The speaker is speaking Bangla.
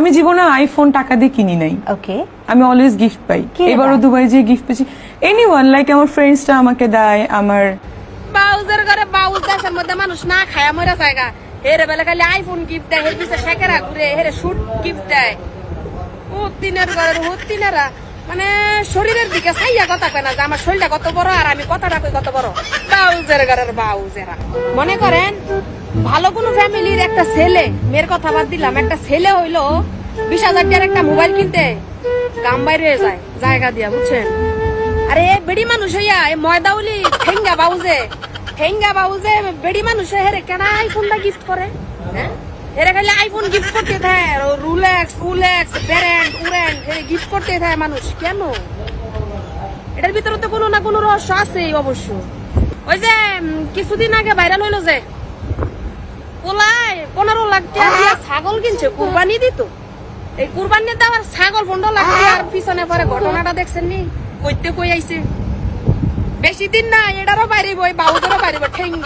আমি জীবনে আইফোন টাকা দিয়ে কিনি নাই। ওকে, আমি অলওয়েজ গিফট পাই। এবারও দুবাই যে গিফট পেয়েছি, এনিওয়ান লাইক আমার ফ্রেন্ডসরা আমাকে দেয়। আমার বাউজের ঘরে বাউজ দেশের মধ্যে মানুষ না খায়া মরে জায়গা হেরে বেলা খালি আইফোন গিফট দেয়, হের পিছে শেখেরা ঘুরে, হেরে শুট গিফট দেয়। হুতিনের ঘরের হুতিনেরা মানে শরীরের দিকে চাইয়া কথা কয় না যে আমার শরীরটা কত বড় আর আমি কথাটা কই কত বড়। বাউজের ঘরের বাউজেরা মনে করেন ভালো কোনো ফ্যামিলির একটা ছেলে, মেয়ের কথা বাদ দিলাম, একটা ছেলে হইলো 20,000 টাকার একটা মোবাইল কিনতে গাম বাইরে যায় জায়গা দিয়া, বুঝছেন? আরে বেড়ি মানুষ হইয়া এই ময়দাউলি ঠেঙ্গা বাউজে বেড়ি মানুষ হেরে কেন আইফোনটা গিফট করে? হ্যাঁ, হেরে খালি আইফোন গিফট করতে থাকে, রুলেক্স ব্র্যান্ড উরেন্ড হেরে গিফট করতে থাকে মানুষ কেন? এটার ভিতরে তো কোনো না কোনো রহস্য আছে অবশ্য। ওই যে কিছুদিন আগে ভাইরাল হইলো যে পোলায় 15 লাখ টাকা দিয়া ছাগল কিনছে কুরবানি দিত। এই কুরবানি দেওয়ার ছাগল 15 লাখ টাকার পিছনে পরে ঘটনাটা দেখছেন নি? কইতে কই আইছে বেশি দিন না, এটারও বাইরে বই বাউদেরও বাইরে ঠেঙ্গে।